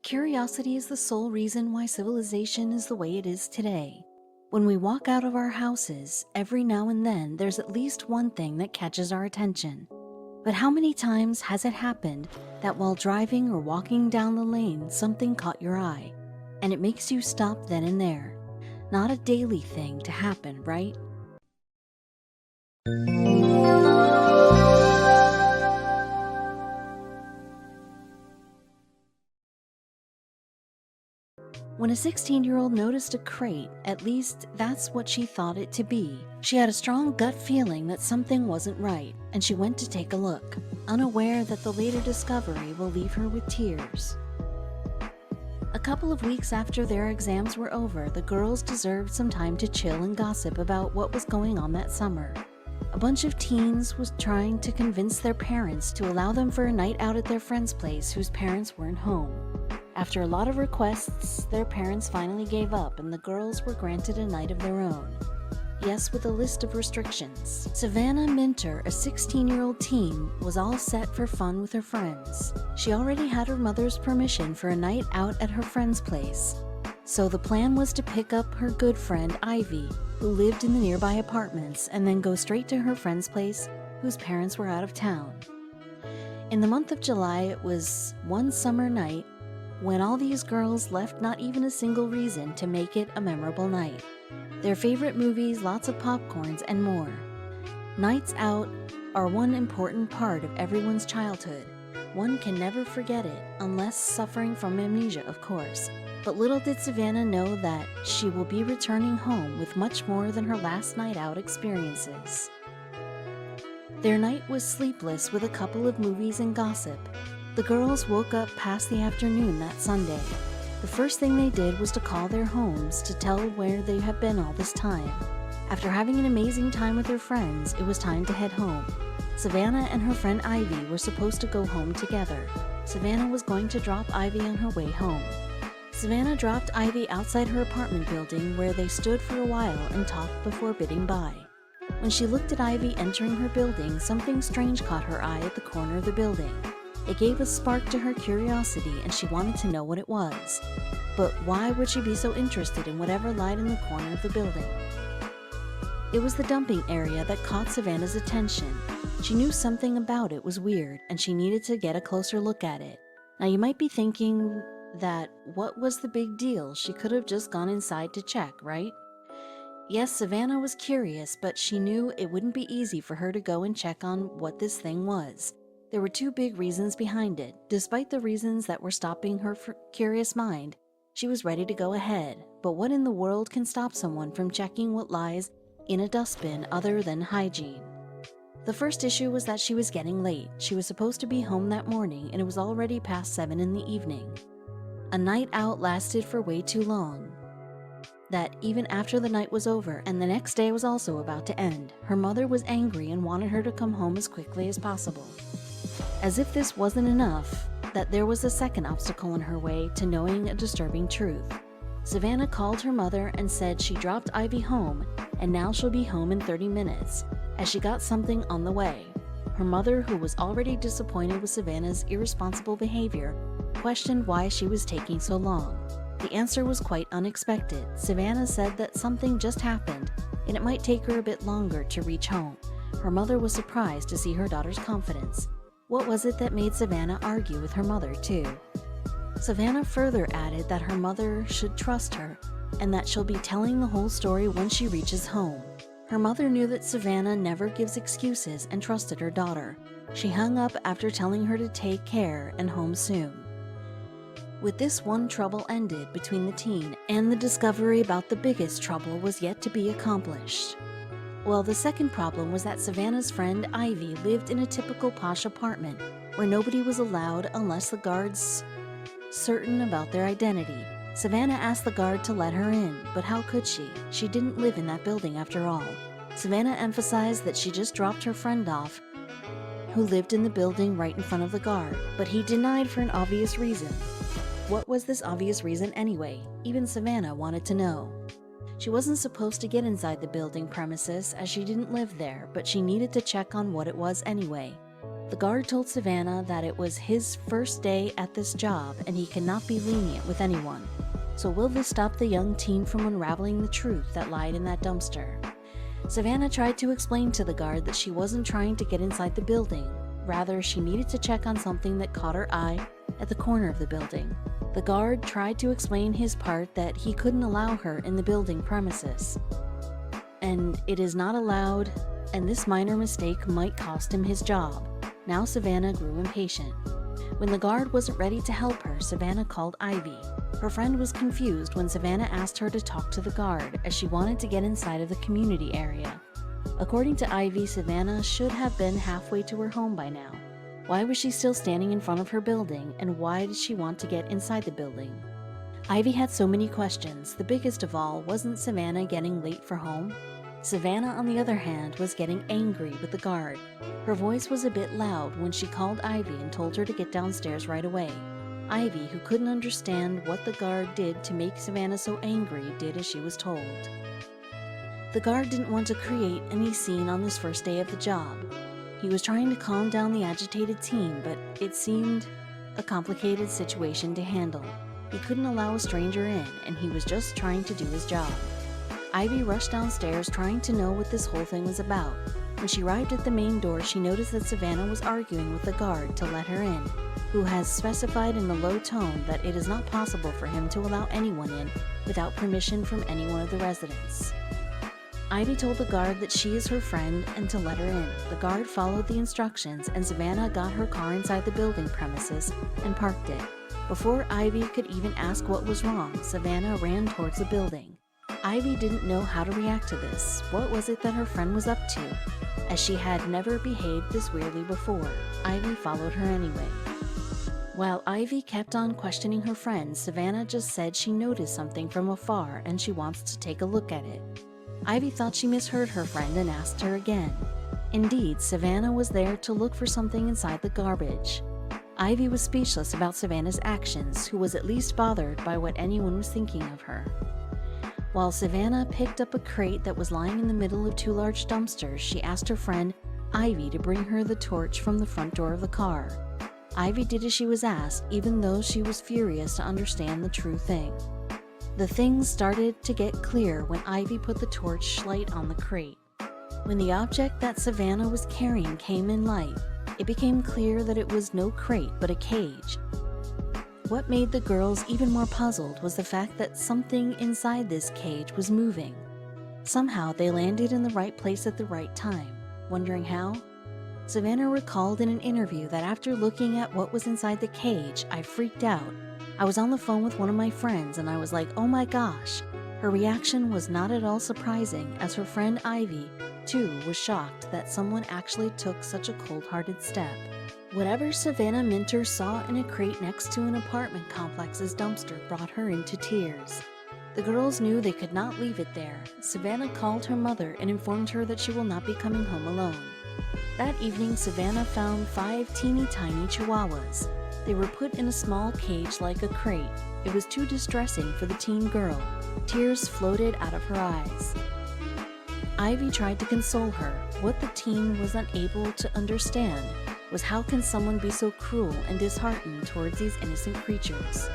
Curiosity is the sole reason why civilization is the way it is today. When we walk out of our houses, every now and then there's at least one thing that catches our attention. But how many times has it happened that while driving or walking down the lane, something caught your eye, and it makes you stop then and there? Not a daily thing to happen, right? When a 16-year-old noticed a crate, at least that's what she thought it to be. She had a strong gut feeling that something wasn't right, and she went to take a look, unaware that the later discovery will leave her with tears. A couple of weeks after their exams were over, the girls deserved some time to chill and gossip about what was going on that summer. A bunch of teens was trying to convince their parents to allow them for a night out at their friend's place whose parents weren't home. After a lot of requests, their parents finally gave up and the girls were granted a night of their own. Yes, with a list of restrictions. Savannah Minter, a 16-year-old teen, was all set for fun with her friends. She already had her mother's permission for a night out at her friend's place. So the plan was to pick up her good friend Ivy, who lived in the nearby apartments, and then go straight to her friend's place, whose parents were out of town. In the month of July, it was one summer night when all these girls left not even a single reason to make it a memorable night. Their favorite movies, lots of popcorns, and more. Nights out are one important part of everyone's childhood. One can never forget it, unless suffering from amnesia, of course. But little did Savannah know that she will be returning home with much more than her last night out experiences. Their night was sleepless with a couple of movies and gossip. The girls woke up past the afternoon that Sunday. The first thing they did was to call their homes to tell where they had been all this time. After having an amazing time with their friends, it was time to head home. Savannah and her friend Ivy were supposed to go home together. Savannah was going to drop Ivy on her way home. Savannah dropped Ivy outside her apartment building where they stood for a while and talked before bidding bye. When she looked at Ivy entering her building, something strange caught her eye at the corner of the building. It gave a spark to her curiosity and she wanted to know what it was. But why would she be so interested in whatever lied in the corner of the building? It was the dumping area that caught Savannah's attention. She knew something about it was weird and she needed to get a closer look at it. Now you might be thinking that what was the big deal? She could have just gone inside to check, right? Yes, Savannah was curious, but she knew it wouldn't be easy for her to go and check on what this thing was. There were two big reasons behind it. Despite the reasons that were stopping her curious mind, she was ready to go ahead. But what in the world can stop someone from checking what lies in a dustbin other than hygiene? The first issue was that she was getting late. She was supposed to be home that morning and it was already past 7 in the evening. A night out lasted for way too long. That even after the night was over and the next day was also about to end, her mother was angry and wanted her to come home as quickly as possible. As if this wasn't enough, that there was a second obstacle in her way to knowing a disturbing truth. Savannah called her mother and said she dropped Ivy home and now she'll be home in 30 minutes, as she got something on the way. Her mother, who was already disappointed with Savannah's irresponsible behavior, questioned why she was taking so long. The answer was quite unexpected. Savannah said that something just happened and it might take her a bit longer to reach home. Her mother was surprised to see her daughter's confidence. What was it that made Savannah argue with her mother, too? Savannah further added that her mother should trust her and that she'll be telling the whole story once she reaches home. Her mother knew that Savannah never gives excuses and trusted her daughter. She hung up after telling her to take care and home soon. With this, one trouble ended between the teen, and the discovery about the biggest trouble was yet to be accomplished. Well, the second problem was that Savannah's friend Ivy lived in a typical posh apartment where nobody was allowed unless the guards certain about their identity. Savannah asked the guard to let her in, but how could she? She didn't live in that building after all. Savannah emphasized that she just dropped her friend off, who lived in the building right in front of the guard, but he denied for an obvious reason. What was this obvious reason anyway? Even Savannah wanted to know. She wasn't supposed to get inside the building premises as she didn't live there, but she needed to check on what it was anyway. The guard told Savannah that it was his first day at this job and he cannot be lenient with anyone. So will this stop the young teen from unraveling the truth that lied in that dumpster? Savannah tried to explain to the guard that she wasn't trying to get inside the building. Rather, she needed to check on something that caught her eye at the corner of the building. The guard tried to explain his part that he couldn't allow her in the building premises. And it is not allowed, and this minor mistake might cost him his job. Now Savannah grew impatient. When the guard wasn't ready to help her, Savannah called Ivy. Her friend was confused when Savannah asked her to talk to the guard, as she wanted to get inside of the community area. According to Ivy, Savannah should have been halfway to her home by now. Why was she still standing in front of her building, and why did she want to get inside the building? Ivy had so many questions. The biggest of all, wasn't Savannah getting late for home? Savannah, on the other hand, was getting angry with the guard. Her voice was a bit loud when she called Ivy and told her to get downstairs right away. Ivy, who couldn't understand what the guard did to make Savannah so angry, did as she was told. The guard didn't want to create any scene on this first day of the job. He was trying to calm down the agitated teen, but it seemed a complicated situation to handle. He couldn't allow a stranger in, and he was just trying to do his job. Ivy rushed downstairs trying to know what this whole thing was about. When she arrived at the main door, she noticed that Savannah was arguing with the guard to let her in, who has specified in a low tone that it is not possible for him to allow anyone in without permission from any one of the residents. Ivy told the guard that she is her friend and to let her in. The guard followed the instructions, and Savannah got her car inside the building premises and parked it. Before Ivy could even ask what was wrong, Savannah ran towards the building. Ivy didn't know how to react to this. What was it that her friend was up to? As she had never behaved this weirdly before, Ivy followed her anyway. While Ivy kept on questioning her friend, Savannah just said she noticed something from afar and she wants to take a look at it. Ivy thought she misheard her friend and asked her again. Indeed, Savannah was there to look for something inside the garbage. Ivy was speechless about Savannah's actions, who was at least bothered by what anyone was thinking of her. While Savannah picked up a crate that was lying in the middle of two large dumpsters, she asked her friend, Ivy, to bring her the torch from the front door of the car. Ivy did as she was asked, even though she was furious to understand the true thing. The things started to get clear when Ivy put the torchlight on the crate. When the object that Savannah was carrying came in light, it became clear that it was no crate but a cage. What made the girls even more puzzled was the fact that something inside this cage was moving. Somehow they landed in the right place at the right time. Wondering how? Savannah recalled in an interview that after looking at what was inside the cage, I freaked out. I was on the phone with one of my friends and I was like, oh my gosh. Her reaction was not at all surprising, as her friend Ivy, too, was shocked that someone actually took such a cold-hearted step. Whatever Savannah Minter saw in a crate next to an apartment complex's dumpster brought her into tears. The girls knew they could not leave it there. Savannah called her mother and informed her that she will not be coming home alone. That evening, Savannah found 5 teeny tiny chihuahuas. They were put in a small cage like a crate. It was too distressing for the teen girl. Tears floated out of her eyes. Ivy tried to console her. What the teen was unable to understand was how can someone be so cruel and disheartened towards these innocent creatures.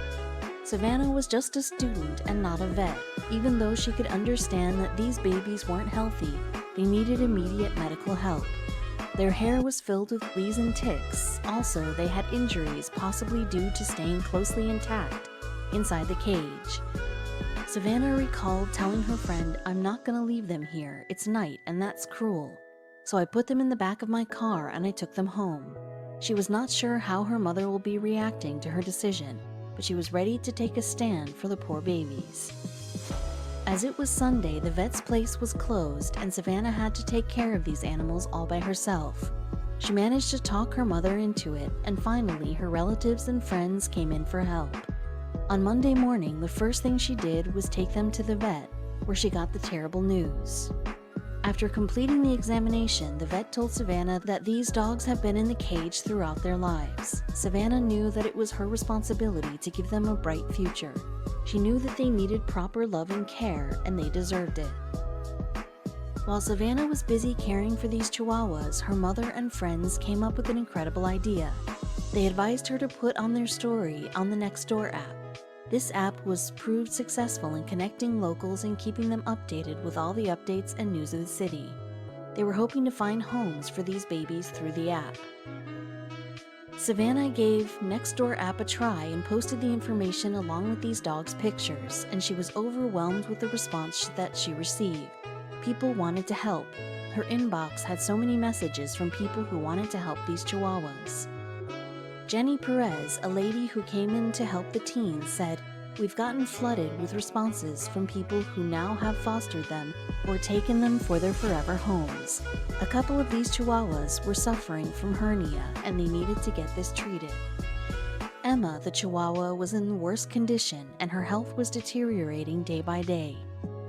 Savannah was just a student and not a vet. Even though she could understand that these babies weren't healthy, they needed immediate medical help. Their hair was filled with fleas and ticks. Also, they had injuries possibly due to staying closely intact inside the cage. Savannah recalled telling her friend, I'm not gonna leave them here. It's night and that's cruel. So I put them in the back of my car and I took them home. She was not sure how her mother will be reacting to her decision, but she was ready to take a stand for the poor babies. As it was Sunday, the vet's place was closed and Savannah had to take care of these animals all by herself. She managed to talk her mother into it, and finally her relatives and friends came in for help. On Monday morning, the first thing she did was take them to the vet, where she got the terrible news. After completing the examination, the vet told Savannah that these dogs have been in the cage throughout their lives. Savannah knew that it was her responsibility to give them a bright future. She knew that they needed proper love and care, and they deserved it. While Savannah was busy caring for these chihuahuas, her mother and friends came up with an incredible idea. They advised her to put on their story on the Nextdoor app. This app was proved successful in connecting locals and keeping them updated with all the updates and news of the city. They were hoping to find homes for these babies through the app. Savannah gave Nextdoor app a try and posted the information along with these dogs' pictures, and she was overwhelmed with the response that she received. People wanted to help. Her inbox had so many messages from people who wanted to help these chihuahuas. Jenny Perez, a lady who came in to help the teens, said, "We've gotten flooded with responses from people who now have fostered them or taken them for their forever homes. A couple of these chihuahuas were suffering from hernia and they needed to get this treated." Emma, the chihuahua, was in the worst condition and her health was deteriorating day by day.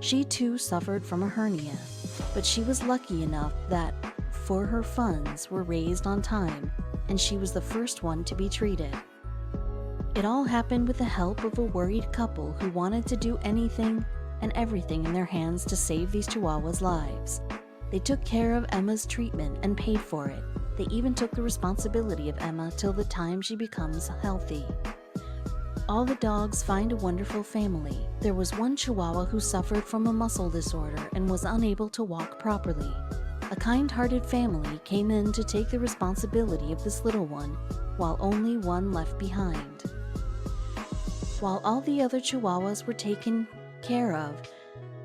She too suffered from a hernia, but she was lucky enough that for her funds were raised on time and she was the first one to be treated. It all happened with the help of a worried couple who wanted to do anything and everything in their hands to save these chihuahuas' lives. They took care of Emma's treatment and paid for it. They even took the responsibility of Emma till the time she becomes healthy. All the dogs find a wonderful family. There was one chihuahua who suffered from a muscle disorder and was unable to walk properly. A kind-hearted family came in to take the responsibility of this little one, while only one left behind. While all the other chihuahuas were taken care of,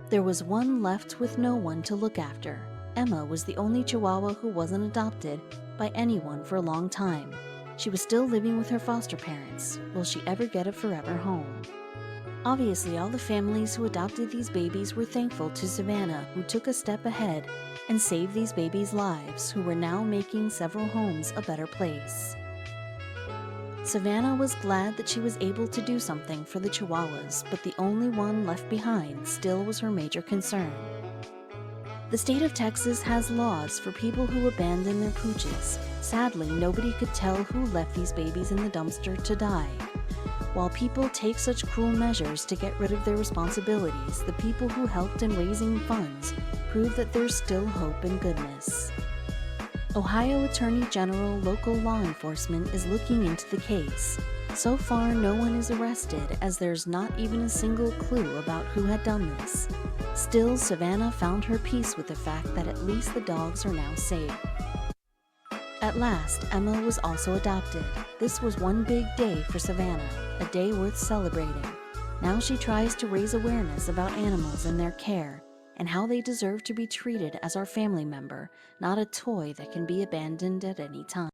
there was one left with no one to look after. Emma was the only chihuahua who wasn't adopted by anyone for a long time. She was still living with her foster parents. Will she ever get a forever home? Obviously, all the families who adopted these babies were thankful to Savannah, who took a step ahead and saved these babies' lives, who were now making several homes a better place. Savannah was glad that she was able to do something for the chihuahuas, but the only one left behind still was her major concern. The state of Texas has laws for people who abandon their pooches. Sadly, nobody could tell who left these babies in the dumpster to die. While people take such cruel measures to get rid of their responsibilities, the people who helped in raising funds prove that there's still hope and goodness. Ohio Attorney General local law enforcement is looking into the case. So far, no one is arrested, as there's not even a single clue about who had done this. Still, Savannah found her peace with the fact that at least the dogs are now safe. At last, Emma was also adopted. This was one big day for Savannah, a day worth celebrating. Now she tries to raise awareness about animals and their care, and how they deserve to be treated as our family member, not a toy that can be abandoned at any time.